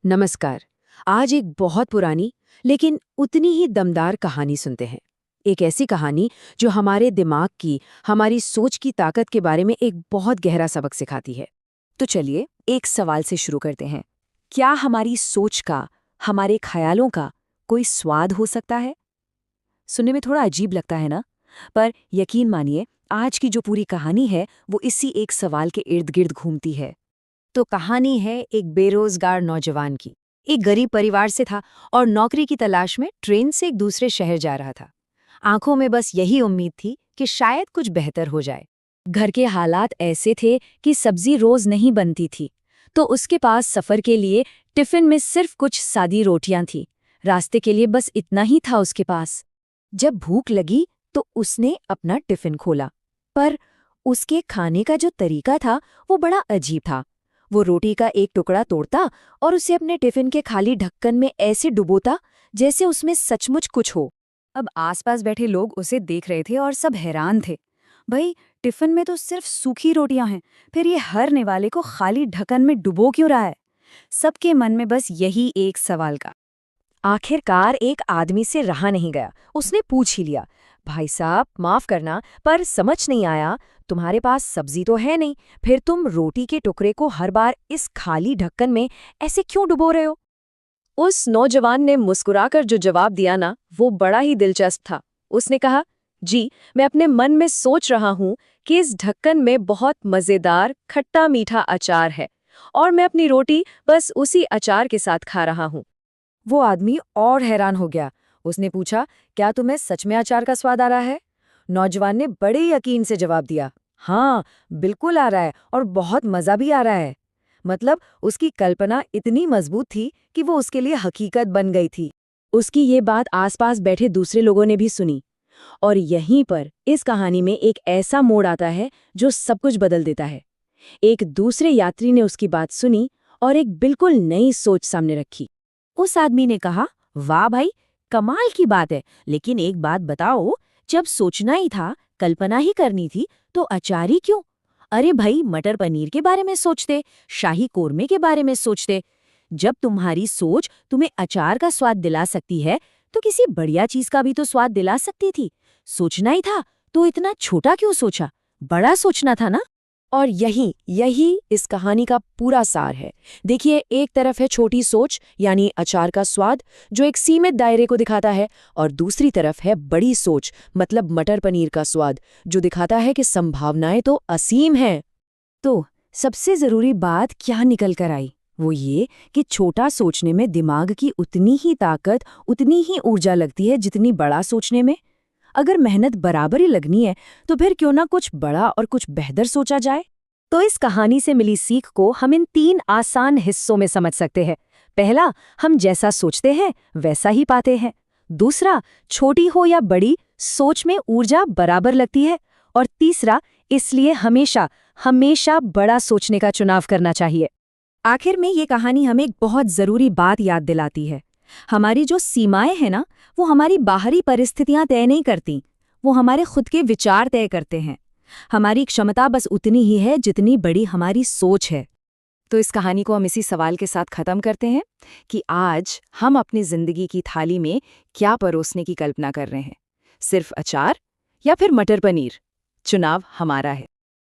नमस्कार। आज एक बहुत पुरानी लेकिन उतनी ही दमदार कहानी सुनते हैं। एक ऐसी कहानी जो हमारे दिमाग की, हमारी सोच की ताकत के बारे में एक बहुत गहरा सबक सिखाती है। तो चलिए एक सवाल से शुरू करते हैं। क्या हमारी सोच का, हमारे ख्यालों का कोई स्वाद हो सकता है? सुनने में थोड़ा अजीब लगता है ना? पर यकीन मानिए, आज की जो पूरी कहानी है वो इसी एक सवाल के इर्द गिर्द घूमती है। तो कहानी है एक बेरोजगार नौजवान की। एक गरीब परिवार से था और नौकरी की तलाश में ट्रेन से एक दूसरे शहर जा रहा था। आंखों में बस यही उम्मीद थी कि शायद कुछ बेहतर हो जाए। घर के हालात ऐसे थे कि सब्जी रोज नहीं बनती थी, तो उसके पास सफर के लिए टिफिन में सिर्फ कुछ सादी रोटियां थीं। रास्ते के लिए बस इतना ही था उसके पास। जब भूख लगी तो उसने अपना टिफिन खोला, पर उसके खाने का जो तरीका था वो बड़ा अजीब था। वो रोटी का एक टुकड़ा तोड़ता और उसे अपने टिफिन के खाली ढक्कन में ऐसे डुबोता जैसे उसमें सचमुच कुछ हो। अब आसपास बैठे लोग उसे देख रहे थे और सब हैरान थे। भाई, टिफिन में तो सिर्फ सूखी रोटियां हैं, फिर ये हर निवाले को खाली ढक्कन में डुबो क्यों रहा है? सबके मन में बस यही एक सवाल का। आखिरकार एक आदमी से रहा नहीं गया, उसने पूछ ही लिया, भाई साहब माफ करना, पर समझ नहीं आया, तुम्हारे पास सब्जी तो है नहीं, फिर तुम रोटी के टुकड़े को हर बार इस खाली ढक्कन में ऐसे क्यों डुबो रहे हो? उस नौजवान ने मुस्कुराकर जो जवाब दिया ना, वो बड़ा ही दिलचस्प था। उसने कहा, जी, मैं अपने मन में सोच रहा हूँ कि इस ढक्कन में बहुत मज़ेदार खट्टा मीठा अचार है और मैं अपनी रोटी बस उसी अचार के साथ खा रहा हूँ। वो आदमी और हैरान हो गया। उसने पूछा, क्या तुम्हें सच में अचार का स्वाद आ रहा है? नौजवान ने बड़े यकीन से जवाब दिया, हाँ, बिल्कुल आ रहा है और बहुत मज़ा भी आ रहा है। मतलब उसकी कल्पना इतनी मजबूत थी कि वो उसके लिए हकीकत बन गई थी। उसकी ये बात आसपास बैठे दूसरे लोगों ने भी सुनी। और यहीं पर इस कहानी में एक ऐसा मोड़ आता है जो सब कुछ बदल देता है। एक दूसरे यात्री ने उसकी बात सुनी और एक बिल्कुल नई सोच सामने रखी। उस आदमी ने कहा, वाह भाई, कमाल की बात है, लेकिन एक बात बताओ, जब सोचना ही था, कल्पना ही करनी थी, तो अचार ही क्यों? अरे भाई, मटर पनीर के बारे में सोचते, शाही कोरमे के बारे में सोचते। जब तुम्हारी सोच तुम्हें अचार का स्वाद दिला सकती है, तो किसी बढ़िया चीज का भी तो स्वाद दिला सकती थी। सोचना ही था, तो इतना छोटा क्यों सोचा? बड़ा सोचना था ना? और यही यही इस कहानी का पूरा सार है। देखिए, एक तरफ है छोटी सोच यानी अचार का स्वाद, जो एक सीमित दायरे को दिखाता है, और दूसरी तरफ है बड़ी सोच मतलब मटर पनीर का स्वाद, जो दिखाता है कि संभावनाएं तो असीम हैं। तो सबसे जरूरी बात क्या निकल कर आई? वो ये कि छोटा सोचने में दिमाग की उतनी ही ताकत, उतनी ही ऊर्जा लगती है जितनी बड़ा सोचने में। अगर मेहनत बराबर ही लगनी है, तो फिर क्यों ना कुछ बड़ा और कुछ बेहतर सोचा जाए। तो इस कहानी से मिली सीख को हम इन 3 आसान हिस्सों में समझ सकते हैं। पहला, हम जैसा सोचते हैं वैसा ही पाते हैं। दूसरा, छोटी हो या बड़ी, सोच में ऊर्जा बराबर लगती है। और तीसरा, इसलिए हमेशा हमेशा बड़ा सोचने का चुनाव करना चाहिए। आखिर में ये कहानी हमें एक बहुत जरूरी बात याद दिलाती है। हमारी जो सीमाएं हैं ना, वो हमारी बाहरी परिस्थितियां तय नहीं करती, वो हमारे खुद के विचार तय करते हैं। हमारी क्षमता बस उतनी ही है जितनी बड़ी हमारी सोच है। तो इस कहानी को हम इसी सवाल के साथ खत्म करते हैं कि आज हम अपनी जिंदगी की थाली में क्या परोसने की कल्पना कर रहे हैं, सिर्फ अचार या फिर मटर पनीर? चुनाव हमारा है।